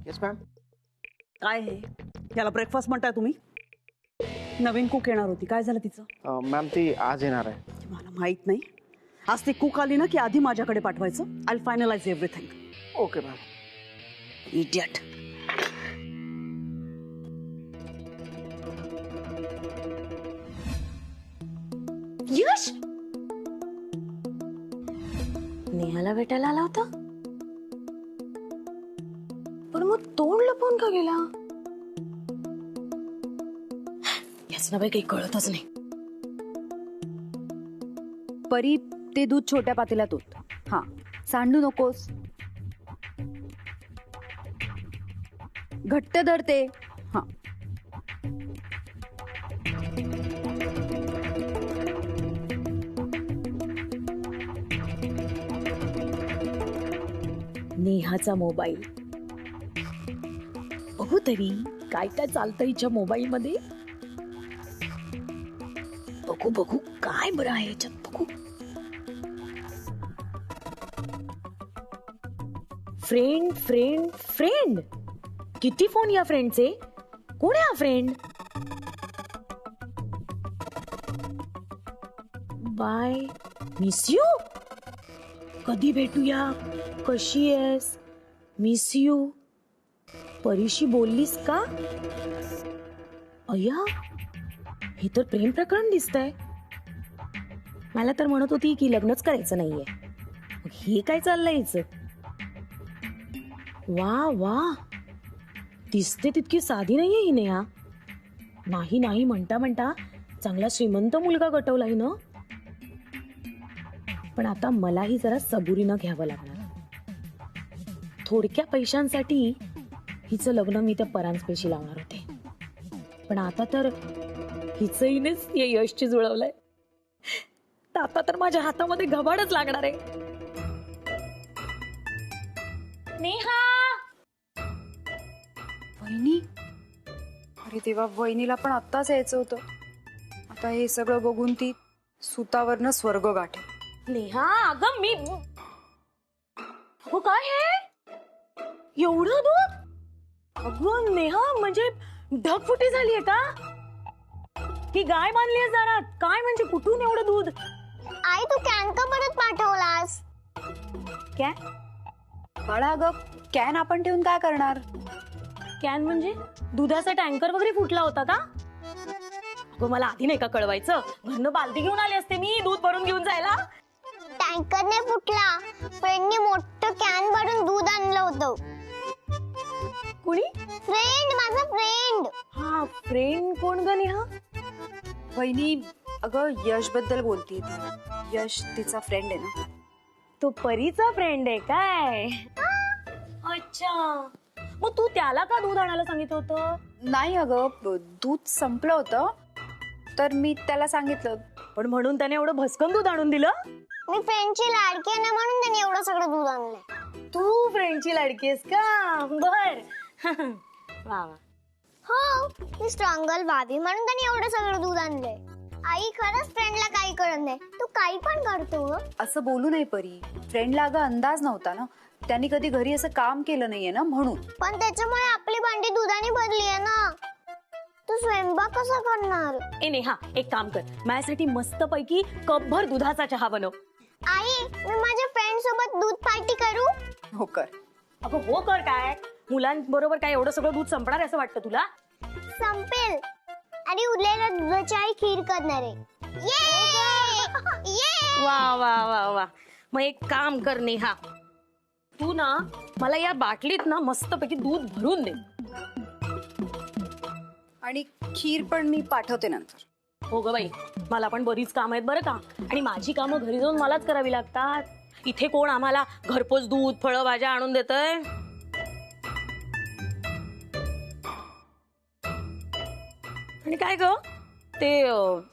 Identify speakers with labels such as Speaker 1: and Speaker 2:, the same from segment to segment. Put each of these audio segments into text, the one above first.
Speaker 1: Yes ma'am.
Speaker 2: काय हे याला ब्रेकफास्ट म्हणताय तुम्ही? नवीन कुक येणार होती, काय झालं तिचं?
Speaker 1: मॅम ती आज येणार आहे.
Speaker 2: मला माहित नाही. आज ती कुक आली ना की आधी माझ्याकडे पाठवायचं. I will finalize everything.
Speaker 1: Okay ma'am.
Speaker 2: Idiot.
Speaker 3: Yash नेहाला भेटायला आला होता, पण मग तोंड लपवून का गेला? याच ना बाई काही कळतच नाही.
Speaker 4: परी, ते दूध छोट्या पातेल्यात होत. हा, सांडू नकोस. घट्ट धरते. हा.
Speaker 3: नेहाचा मोबाईल बघू तरी काय काय चालतं हिच्या मोबाईल मध्ये. बघू बघू काय बरं आहे याच्यात, बघू. फ्रेंड फ्रेंड फ्रेंड, किती फोन या फ्रेंडचे. कोण आहे हा फ्रेंड? Bye, miss you. कधी भेटूया, कशी आहेस, मिस यू. परीशी बोललीस का? अय्या, हे तर प्रेम प्रकरण दिसतंय. मला तर म्हणत होती की लग्नच करायचं नाहीये. मग हे काय चाललंय हिचं? वा वा, दिसते तितकी साधी नाहीये ही नेहा. नाही नाही म्हणता म्हणता चांगला श्रीमंत मुलगा गटवलाय ना. पण आता मलाही जरा सबुरीनं घ्यावं लागणार. थोडक्या पैशांसाठी हिचं लग्न मी त्या परांजपेशी लावणार होते, पण आता तर हिचं हिनेच या यशची जुळवलंय. आता तर माझ्या हातामध्ये घबाडच लागणार आहे. नेहा.
Speaker 4: वहिनी, अरे देवा, वहिनीला पण आत्ताच यायचं होतं. आता हे सगळं बघून ती सुतावरनं स्वर्ग गाठे.
Speaker 3: नेहा, अगं मी, अगं काय हे एवढं दूध? अगं नेहा, म्हणजे ढगफुटी झालीये का? ही गाय बांधलीये दारात काय? म्हणजे कुठून एवढं दूध?
Speaker 5: आई, तू कॅन का परत पाठवलास?
Speaker 4: कॅन? बाळा, अगं कॅन आपण ठेवून काय करणार?
Speaker 3: कॅन म्हणजे दुधाचा टँकर वगैरे फुटला होता का? अगं मला आधी नाही का कळवायचं? घरनं बालदी घेऊन आले असते मी दूध भरून घेऊन जायला.
Speaker 5: टँकरने फुटला, फ्रेंडने मोठं कॅन भरून दूध आणलं होतं.
Speaker 3: कुणी?
Speaker 5: फ्रेंड, माझा फ्रेंड.
Speaker 3: हा, फ्रेंड कोण ग नेहा?
Speaker 4: वहिनी, अगं यश बद्दल बोलतीये ती. यश तिचा फ्रेंड आहे ना.
Speaker 3: तो परीचा फ्रेंड आहे काय? अच्छा, मग तू त्याला का दूध आणायला सांगितलं होतं?
Speaker 4: नाही अगं, दूध संपलं होतं तर मी त्याला सांगितलं.
Speaker 3: पण म्हणून त्याने एवढं भस्कन दूध आणून दिलं?
Speaker 5: मी फ्रेंडची लाडकी आहे ना, म्हणून त्याने एवढं सगळं दूध आणलंय.
Speaker 3: तू फ्रेंडची लाडकी आहेस का? बर. वा वा.
Speaker 5: हो, मी स्ट्रॉंगल भाभी म्हणून त्याने एवढं सगळं दूध आणलंय. आई, खरंच फ्रेंडला काही कळत नाही. तू काही पण करतो.
Speaker 4: असं बोलू नाही परी. फ्रेंडला अगं अंदाज नव्हता ना, त्यांनी कधी घरी असं काम केलं नाहीये ना, म्हणून.
Speaker 5: पण त्याच्यामुळे आपली भांडी दुधाने भरली आहे ना. तू स्वयंपाक कसा करणार?
Speaker 3: ए नेहा, एक काम कर, माझ्यासाठी मस्त पैकी कपभर दुधाचा चहा बनव.
Speaker 5: आई, मी माझ्या फ्रेंड सोबत दूध पार्टी करू?
Speaker 4: हो कर.
Speaker 3: अगं हो कर. काय मुलांबरोबर काय एवढं सगळं दूध संपणार असं वाटतं तुला?
Speaker 5: संपेल. आणि उरलेल्या दुधाची आई खीर करणार आहे. ये!
Speaker 3: वा वा वा वा. मग एक काम कर नेहा, तू ना मला या बाटलीत ना मस्त पैकी दूध भरून दे.
Speaker 4: आणि खीर पण मी पाठवते नंतर.
Speaker 3: हो ग बाई, मला पण बरीच काम आहेत बरं का. आणि माझी कामं घरी जाऊन मलाच करावी लागतात. इथे कोण आम्हाला घरपोच दूध फळं भाज्या आणून देतंय? आणि काय ग, ते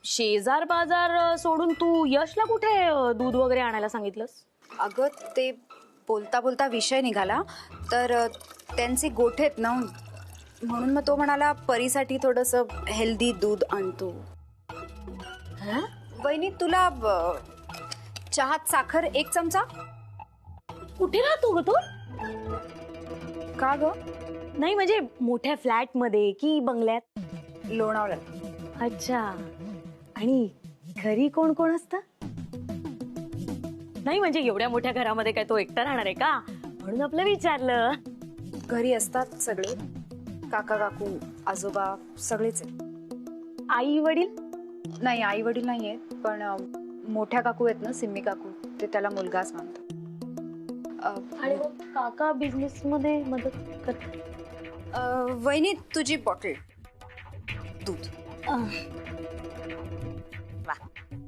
Speaker 3: शेजार बाजार सोडून तू यशला कुठे दूध वगैरे आणायला सांगितलंस?
Speaker 4: अगं ते बोलता बोलता विषय निघाला तर त्यांचे गोठे आहेत ना, म्हणून मग तो म्हणाला परीसाठी थोडंसं हेल्दी दूध आणतो. वहिनी, तुला चहात साखर 1 चमचा.
Speaker 3: कुठे राहतो ग तो?
Speaker 4: का ग?
Speaker 3: नाही म्हणजे मोठ्या फ्लॅट मध्ये की बंगल्यात?
Speaker 4: लोणावळ्यात.
Speaker 3: अच्छा. आणि घरी कोण कोण असतं? नाही म्हणजे एवढ्या मोठ्या घरामध्ये काय तो एकटा राहणार आहे का, म्हणून आपलं विचारलं.
Speaker 4: घरी असतात सगळे, काका काकू आजोबा सगळेच आहेत.
Speaker 3: आई वडील?
Speaker 4: नाही, आई वडील नाहीये, पण मोठ्या काकू आहेत ना, सिम्मी काकू, ते त्याला मुलगाच मानतात.
Speaker 3: आणि मग काका बिझनेस मध्ये मदत करतात?
Speaker 4: वहिनी तुझी बॉटल दूध.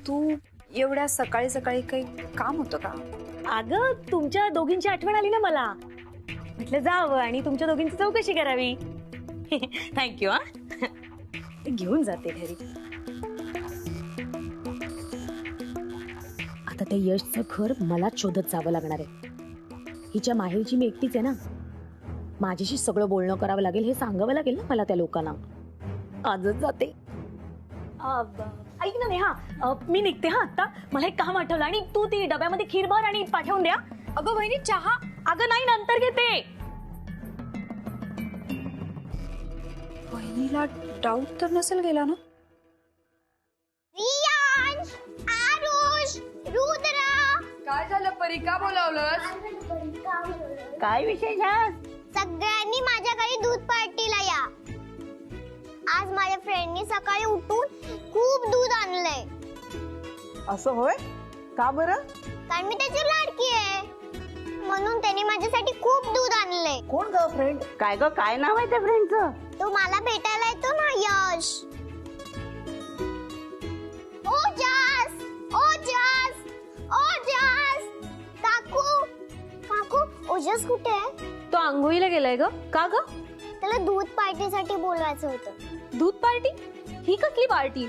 Speaker 4: तू एवढ्या सकाळी सकाळी काही काम होतं का?
Speaker 3: अगं तुमच्या दोघींची आठवण आली ना मला, म्हटलं जावं आणि तुमच्या दोघींची चौकशी करावी. थँक्यू. हा घेऊन जाते घरी. आता त्या यशचं घर मला शोधत जावं लागणार आहे. हिच्या माहेरची मी एकटीच आहे ना, माझ्याशी सगळं बोलणं करावं लागेल, हे सांगावं लागेल ना मला त्या लोकांना. आजच जाते. ऐक ना नेहा, मी निघते हा आता. मला एक काम आठवलं, आणि तू ती डब्यामध्ये खीर भर आणि पाठवून द्या.
Speaker 4: अगं वहिनी चहा.
Speaker 3: अगं नाही, नंतर घेते.
Speaker 4: वहिनीला डाऊट तर नसेल गेला ना?
Speaker 5: रियांश, आरुष, रुद्र.
Speaker 6: काय झालं परी, का बोलावलंस?
Speaker 2: काय विशेष आहे?
Speaker 5: सगळ्यांनी माझ्या घरी दूध पार्टीला या. आज माझ्या फ्रेंडनी सकाळी उठून खूप दूध आणलंय.
Speaker 2: असं होय? का बरं?
Speaker 5: कारण मी त्याची लाडकी आहे, म्हणून त्याने माझ्यासाठी खूप दूध आणलंय.
Speaker 2: कोण ग फ्रेंड? काय ग, काय नाव आहे त्या फ्रेंडचं?
Speaker 5: तो मला भेटायला येतो ना, यश. ओजस, ओजस, ओजस. काकू, काकू, ओजस कुठे आहे?
Speaker 3: तो आंघोळीला गेलाय ग. का ग?
Speaker 5: त्याला दूध पार्टीसाठी बोलवायचं होतं.
Speaker 3: दूध पार्टी? ही कसली पार्टी?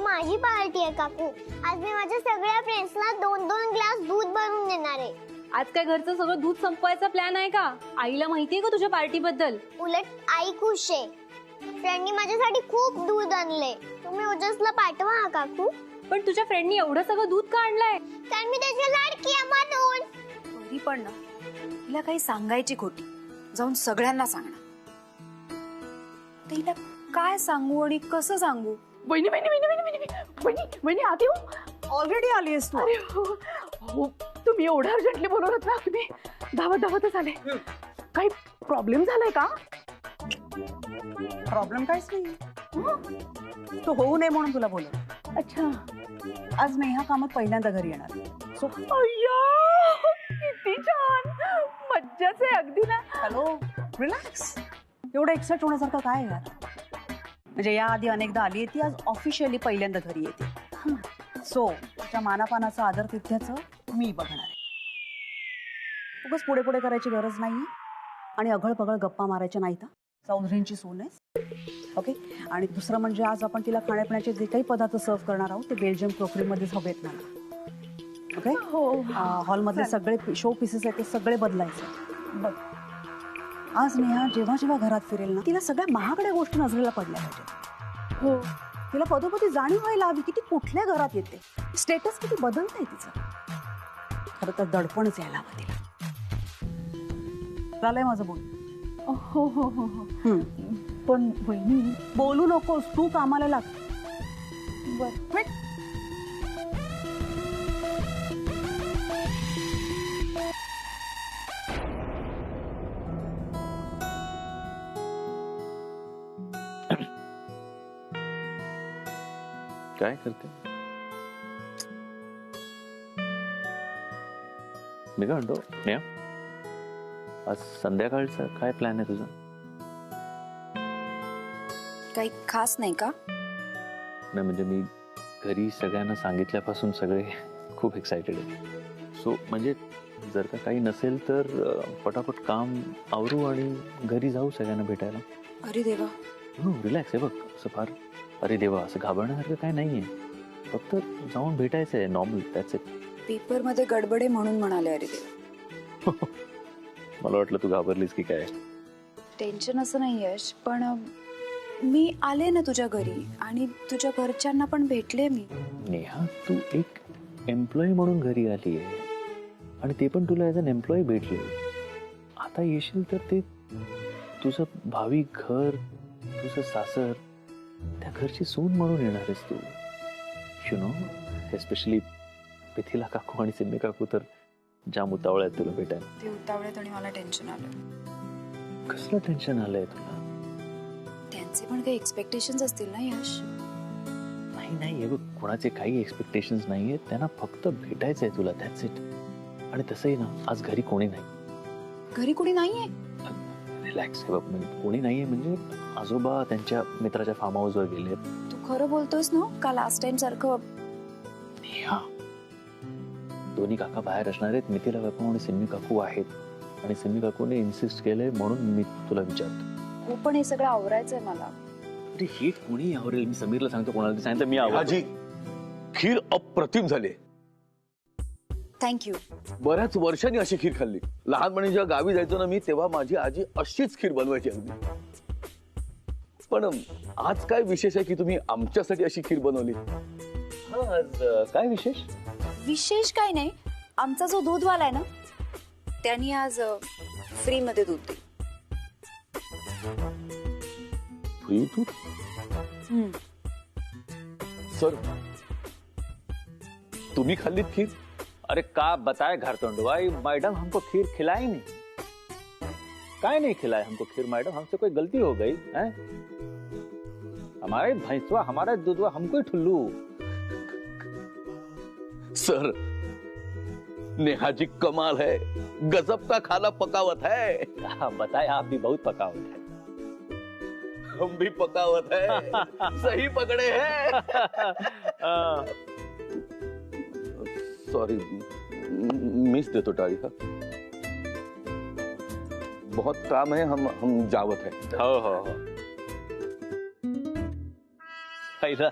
Speaker 5: माझी पार्टी आहे काकू. आज मी माझ्या सगळ्या फ्रेंड्सला 2-2 ग्लास दूध भरून देणार आहे.
Speaker 3: आज काय घरचं सगळं दूध संपवायचा प्लॅन आहे का? आईला माहितीये का तुझ्या पार्टी बद्दल?
Speaker 5: उलट आई खुश आहे. फ्रेंडनी माझ्यासाठी खूप दूध आणले. तुम्ही ओजसला पाठवा हा काकू.
Speaker 3: पण तुझ्या फ्रेंडनी एवढं सगळं दूध का आणलंय?
Speaker 5: कारण मी त्याची लाडकी आहे म्हणून.
Speaker 4: तरी पण ना, तिला काही सांगायची खोटी, जाऊन सगळ्यांना सांगणार. तिला काय सांगू आणि कसं सांगू?
Speaker 2: वहिनी वहिनी वहिनी वहिनी वहिनी वहिनी वहिनी आधी हो. ऑलरेडी आली आहेस तू. अरे हो, तुम्ही एवढं अर्जंटली बोलवत ना, तुम्ही धावतच आले. काही प्रॉब्लेम झालाय का?
Speaker 7: प्रॉब्लेम काहीच नाही. तो होऊ नये म्हणून तुला बोलव.
Speaker 2: अच्छा.
Speaker 7: आज नेहा कामात पहिल्यांदा घरी येणार. सो
Speaker 2: अय्या, किती छान, मज्जाच आहे अगदी ना.
Speaker 7: Hello, relax. एवढं एक्साइट होण्यासारखं काय आहे? म्हणजे याआधी अनेकदा आली आहे ती, आज ऑफिशियली पहिल्यांदा घरी येते. सो तिच्या मानापानाचा आदर तिथ्याचं मी बघणार आहे. उगाच पुढे पुढे करायची गरज नाही, आणि अघळ पगळ गप्पा मारायच्या नाही. तर चौधरींची सून आहेस, ओके. आणि दुसरं म्हणजे आज आपण तिला खाण्यापिण्याचे जे काही पदार्थ सर्व करणार आहोत ते बेल्जियम क्रॉकरीमध्येच हवेत ना, ओके. हॉलमधले सगळे शो पीसेस आहेत ते सगळे बदलायचे. बघ, आज नेहा जेव्हा जेव्हा घरात फिरेल ना, तिला सगळ्या महागड्या गोष्टी नजरेला पडल्या पाहिजेत.
Speaker 2: हो.
Speaker 7: तिला पदोपदी जाणीव व्हायला हवी की ती कुठल्या घरात येते, स्टेटस किती बदलतंय तिचं. खरं तर दडपणच यायला हवं तिला. झालंय माझं बोल.
Speaker 2: हो हो हो हो. पण वहिनी,
Speaker 7: बोलू नकोस, तू कामाला लाग.
Speaker 2: बर.
Speaker 8: काय करते? मी काय म्हणतो नेहा, आज संध्याकाळचा काय प्लॅन आहे तुझा?
Speaker 4: काही खास नाही का?
Speaker 8: नाही म्हणजे मी घरी सगळ्यांना सांगितल्यापासून सगळे खूप एक्सायटेड आहेत. सो म्हणजे जर का काही नसेल तर पटापट काम आवरू आणि घरी जाऊ सगळ्यांना भेटायला.
Speaker 4: अरे देवा.
Speaker 8: हो, रिलॅक्स आहे बघ. असं फार अरे देवा असं घाबरण्यासारखं काय नाहीये, फक्त जाऊन भेटायचं आहे, नॉर्मल, दॅट्स इट.
Speaker 4: पेपर मध्ये गडबडे म्हणून म्हणाले अरे देवा.
Speaker 8: मला वाटलं तू घाबरलीस की काय.
Speaker 4: टेन्शन असं नाही यश, पण मी आले ना तुझ्या घरी आणि तुझ्या घरच्यांना पण भेटले मी.
Speaker 8: नेहा तू एक एम्प्लॉई म्हणून घरी आली आहे आणि ते पण तुला ॲज अन एम्प्लॉई भेटले. आता येशील तर ते तुझं भावी घर, तुझं सासर, त्या घरची सून म्हणून येणार आहेस तू. यु नो, एस्पेशली मिथिला काकू आणि सिम्मी काकू तर जाम उतावळ्या आहेत तुला भेटायला.
Speaker 4: ते उतावळ्यात आणि मला टेन्शन आलं.
Speaker 8: कसलं टेन्शन आलंय तुला?
Speaker 4: त्यांचे पण काही एक्सपेक्टेशन्स असतील ना यश?
Speaker 8: नाही नाही, हे बघ, कोणाचे काही एक्सपेक्टेशन्स नाहीये, त्यांना फक्त भेटायचंय तुला, दॅट्स इट. आणि तसंही ना, आज घरी कोणी नाही.
Speaker 4: घरी कोणी नाहीये?
Speaker 8: रिलॅक्स. हे बघ, म्हणजे कोणी नाहीये म्हणजे आजोबा त्यांच्या मित्राच्या फार्म हाऊसवर गेले.
Speaker 4: तू खरं बोलतोस ना का लास्ट टाइम सारखं?
Speaker 8: दोन्ही काका बाहेर असणार आहेत, मिथिला काकू आणि सिम्मी काकू आहेत. आणि सिम्मी काकूने इन्सिस्ट केलंय म्हणून मी तुला विचारतो.
Speaker 4: हो, पण हे सगळं आवरायचंय मला.
Speaker 8: अरे हे कोणी आवरेल? मी समीरला सांगतो, कोणाला ते सांगितलं मी आवडतो.
Speaker 9: आजी, खीर अप्रतिम झाली.
Speaker 4: थँक्यू.
Speaker 9: बऱ्याच वर्षांनी अशी खीर खाल्ली. लहानपणी जेव्हा गावी जायचो ना मी, तेव्हा माझी आजी अशीच खीर बनवायची अगदी. पण आज काय विशेष आहे की तुम्ही आमच्यासाठी अशी खीर बनवली?
Speaker 8: आज काय विशेष?
Speaker 4: विशेष काय नाही, आमचा जो दूधवाला आहे ना त्यांनी आज फ्री मध्ये दूध दिलं.
Speaker 9: फ्री दूध? सर, तुम्ही खाल्लीत खीर?
Speaker 8: अरे का बताए घर भाई, मैडम हमको खीर खिलाई नहीं. काय नहीं खिलाए हमको खीर मैडम, हमसे कोई गलती हो गई है? हमारे भैंसवा, हमारा दूधवा हमको ही ठुल्लू.
Speaker 9: सर, नेहा जी कमाल है, गजब का खाना पकावत है.
Speaker 8: बताए, आप भी बहुत पकावत है.
Speaker 9: हम भी पकावत है. सही पकड़े हैं. सॉरी, मिस देतो टाळी. हा, बहुत काम है, हम जावत है.
Speaker 8: हो हो हो. पहिला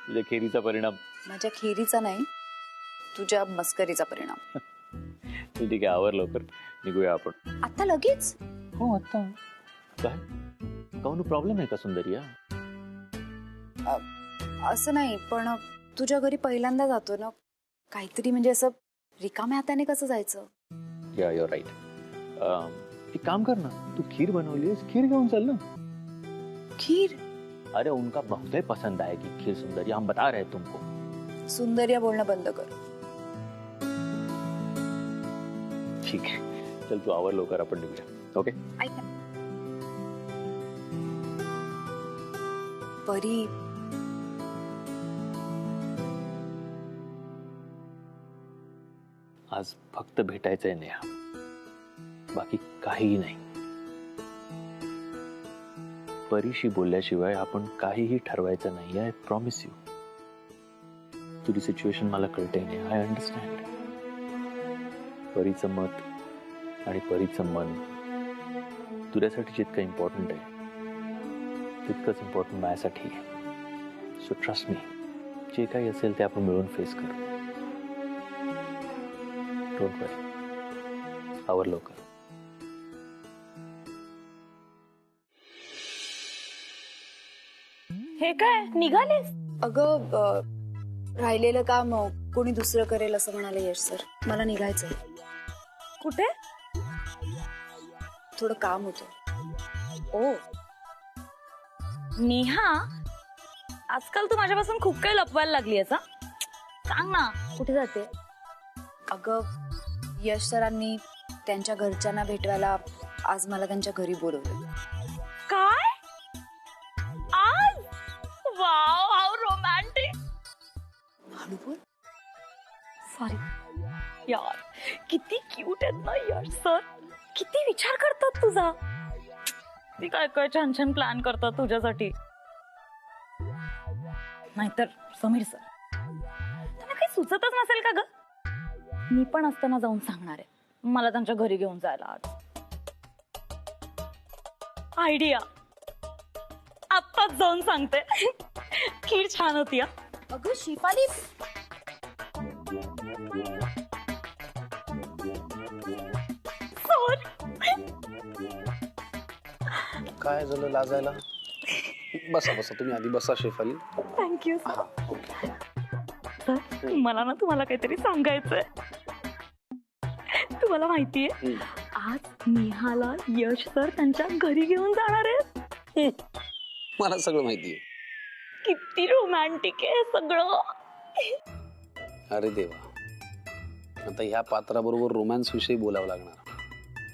Speaker 8: तुझ्या खिरीचा परिणाम.
Speaker 4: माझ्या खिरीचा नाही, तुझ्या मस्करीचा परिणाम.
Speaker 8: ठीक आहे, आवर लवकर, निघूया आपण.
Speaker 4: आता लगेच?
Speaker 8: हो, आता. काय काहून प्रॉब्लेम आहे का सुंदरिया?
Speaker 4: असं नाही, पण तुझ्या घरी पहिल्यांदा जातो ना, काहीतरी म्हणजे असं रिकाम्या हाताने कसं जायचं?
Speaker 8: या युअर राईट. एक काम कर ना, तू खीर बनवलीस, खीर घेऊन चल ना.
Speaker 4: खीर?
Speaker 8: अरे उनका बहुत ही पसंद आएगी खीर सुंदरिया, हम बता रहे तुमको.
Speaker 4: सुंदरिया बोलणं बंद कर.
Speaker 8: ठीक आहे, चल तू आवर लवकर, आपण निघूया. ओके?
Speaker 4: ऐक ना परी,
Speaker 8: आज फक्त भेटायचंय नेहा, बाकी काहीही नाही. परीशी बोलल्याशिवाय आपण काहीही ठरवायचं नाही. I promise you. तुझी सिच्युएशन मला कळते नेहा, आय अंडरस्टँड. परीचं मत आणि परीचं मन तुझ्यासाठी जितकं इम्पॉर्टंट आहे तितकंच इम्पॉर्टंट माझ्यासाठी आहे. सो ट्रस्ट मी, जे काही असेल ते आपण मिळून फेस करू. डोंट वरी, आवर लवकर.
Speaker 3: हे काय निघालेस?
Speaker 4: अगं राहिलेलं काम कोणी दुसरं करेल असं म्हणाले यश सर. मला निघायचंय.
Speaker 3: कुठे?
Speaker 4: थोडं काम होतं.
Speaker 3: ओ नेहा, आजकाल तू माझ्यापासून खूप काही लपवायला लागली आहेस. सांग ना, कुठे जाते?
Speaker 4: अगं यश सरांनी त्यांच्या घरच्यांना भेटवायला आज मला त्यांच्या घरी बोलवलं.
Speaker 3: काय? आज? Wow, how romantic.
Speaker 4: हळू बोल.
Speaker 3: सॉरी यार, किती क्यूट आहेत ना यश सर. किती विचार करतात तुझा. ती काय काय छान छान प्लॅन करतात तुझ्यासाठी. नाहीतर समीर सर, त्यांना काही सुचतच नसेल का ग? मी पण असताना जाऊन सांगणार आहे मला त्यांच्या घरी घेऊन जायला. आज आयडिया, आत्ताच जाऊन सांगते. खीर छान होती.
Speaker 4: अगं शिफाली,
Speaker 1: काय झालं लाजायला? बसा बसा, तुम्ही आधी बसा शेफाली.
Speaker 3: थँक्यू. सर मला ना तुम्हाला काहीतरी सांगायचंय. तुम्हाला माहितीये आज नेहाला यश सर त्यांच्या घरी घेऊन जाणार आहेत.
Speaker 10: मला सगळं माहितीये.
Speaker 3: किती रोमॅन्टिक आहे सगळं.
Speaker 10: अरे देवा, आता ह्या पात्राबरोबर रोमॅन्स विषयी बोलावं लागणार.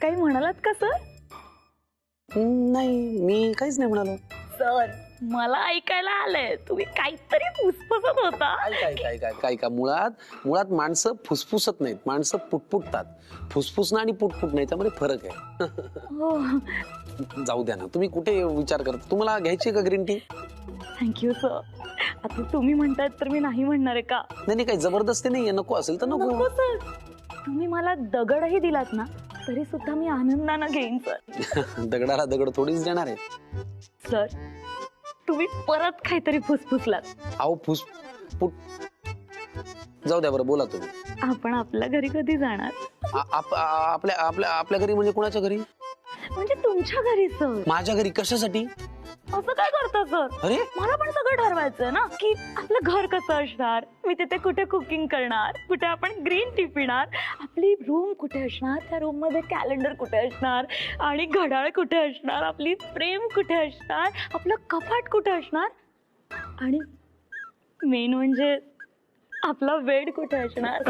Speaker 3: काही म्हणालात का सर?
Speaker 10: नाही, मी काहीच नाही म्हणालो.
Speaker 3: सर मला ऐकायला आलंय तुम्ही काहीतरी फुसफुसत होता.
Speaker 10: काय का मुळात माणसं फुसफुसत नाहीत, माणसं पुटपुटतात. फुसफुसणं आणि पुटपुट नाही त्यामध्ये फरक आहे.
Speaker 3: हो
Speaker 10: जाऊ द्या ना, तुम्ही कुठे विचार करता? तुम्हाला घ्यायची का ग्रीन टी?
Speaker 3: Thank you sir. आता तुम्ही म्हणतायत तर मी नाही म्हणणार आहे का?
Speaker 10: नाही काही जबरदस्ती नाहीये. नको असेल तर नको.
Speaker 3: नको सर, तुम्ही मला दगडही दिलात ना तरी सुद्धा मी आनंदानं घेईन सर.
Speaker 10: दगडाला दगड थोडीच देणार आहे.
Speaker 3: सर तुम्ही परत काहीतरी फुसफुसलात.
Speaker 10: अहो फुसपुट जाऊ द्या बरं, बोला तुम्ही.
Speaker 3: आपण आपल्या घरी कधी जाणार?
Speaker 10: आपल्या आपल्या आपल्या घरी म्हणजे कुणाच्या घरी?
Speaker 3: म्हणजे तुमच्या घरी सर.
Speaker 10: माझ्या घरी कशासाठी?
Speaker 3: असं काय करता सर?
Speaker 10: अरे
Speaker 3: मला पण सगळं ठरवायचंय ना की आपलं घर कसं असणार, मी तिथे कुठे कुकिंग करणार, कुठे आपण ग्रीन टी पिणार, आपली रूम कुठे असणार, त्या रूम मध्ये कॅलेंडर कुठे असणार आणि घड्याळ कुठे असणार, आपली फ्रेम कुठे असणार, आपलं कपाट कुठे असणार आणि मेन म्हणजे आपला बेड कुठे असणार.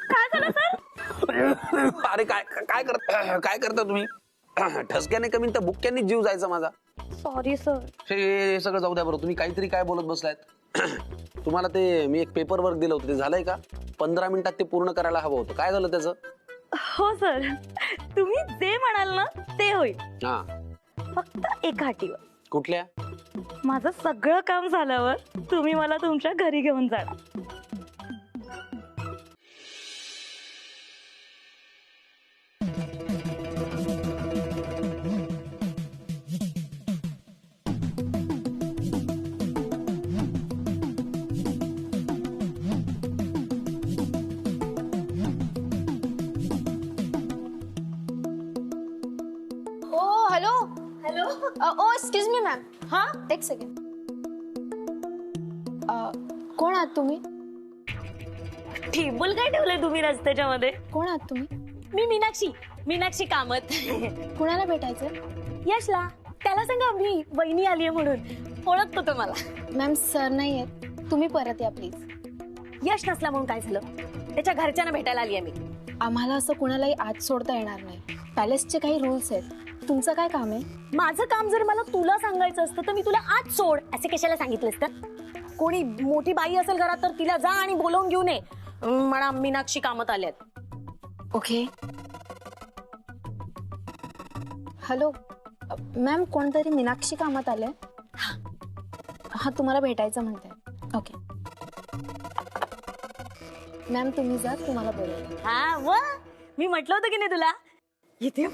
Speaker 3: काय झालं सर?
Speaker 10: अरे काय करता तुम्ही? ठसक्याने कमी तर बुक्क्यांनी जीव जायचा माझा.
Speaker 3: Sorry sir.
Speaker 10: हे सगळं जाऊ द्या बरं. तुम्ही काहीतरी काय बोलत बसलायत? तुम्हाला ते मी एक पेपर वर्क दिलं होतं, ते झालंय का? 15 मिनिटात ते पूर्ण करायला हवं होतं. काय झालं त्याचं?
Speaker 3: हो सर, तुम्ही जे म्हणाल ना ते होईल.
Speaker 10: हा,
Speaker 3: फक्त एका अटीवर.
Speaker 10: कुठल्या?
Speaker 3: माझं सगळं काम झाल्यावर तुम्ही मला तुमच्या घरी घेऊन जाणार.
Speaker 5: Hello hello. ओ एक्सक्यूज मी मॅम. हा एक सेकंड. कोण आहात तुम्ही?
Speaker 3: टेबल काय ठेवलंय तुम्ही रस्त्याच्या मध्ये?
Speaker 5: कोण आहात तुम्ही?
Speaker 3: मी मीनाक्षी कामत.
Speaker 5: कुणाला भेटायचं?
Speaker 3: यशला. त्याला सांगा मी वहिनी आलीये म्हणून. ओळखतो तो मला.
Speaker 5: मॅम सर नाही आहेत, तुम्ही परत या प्लीज.
Speaker 3: यश नसला म्हणून काय झालं? त्याच्या घरच्यांना भेटायला आलीये मी.
Speaker 5: आम्हाला असं कुणालाही आत सोडता येणार नाही. पॅलेसचे काही रूल्स आहेत. तुमचं काय काम आहे?
Speaker 3: माझं काम जर मला तुला सांगायचं असतं तर मी तुला आज सोड असे कशाला सांगितलंस तर? कोणी मोठी बाई असेल घरात तर तिला जा आणि बोलवून घेऊन ये म्हणा मीनाक्षी कामत आल्यात.
Speaker 5: ओके. हॅलो मॅम, कोणतरी मीनाक्षी कामात आले? हा तुम्हाला भेटायचं म्हणते. ओके मॅम तुम्ही जा, तुम्हाला बोलवलं.
Speaker 3: हा व मी म्हटलं होतं की नाही तुला. इथे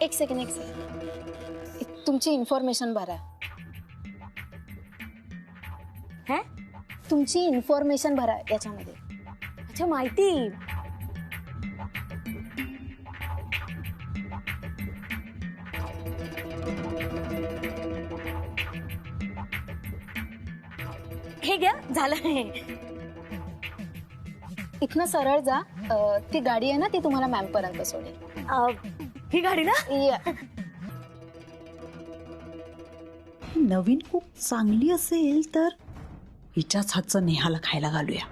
Speaker 5: एक सेकंड. तुमची इन्फॉर्मेशन भरा.
Speaker 3: हे
Speaker 5: तुमची इन्फॉर्मेशन भरा याच्यामध्ये.
Speaker 3: अच्छा माहिती. हे घ्या झालं.
Speaker 5: इथनं सरळ जा. ती गाडी आहे ना ती तुम्हाला मॅम पर्यंत सोडेल.
Speaker 3: ही गाडी ना?
Speaker 7: नवीन खूप चांगली असेल तर हिच्याच हातचं नेहाला खायला घालूया.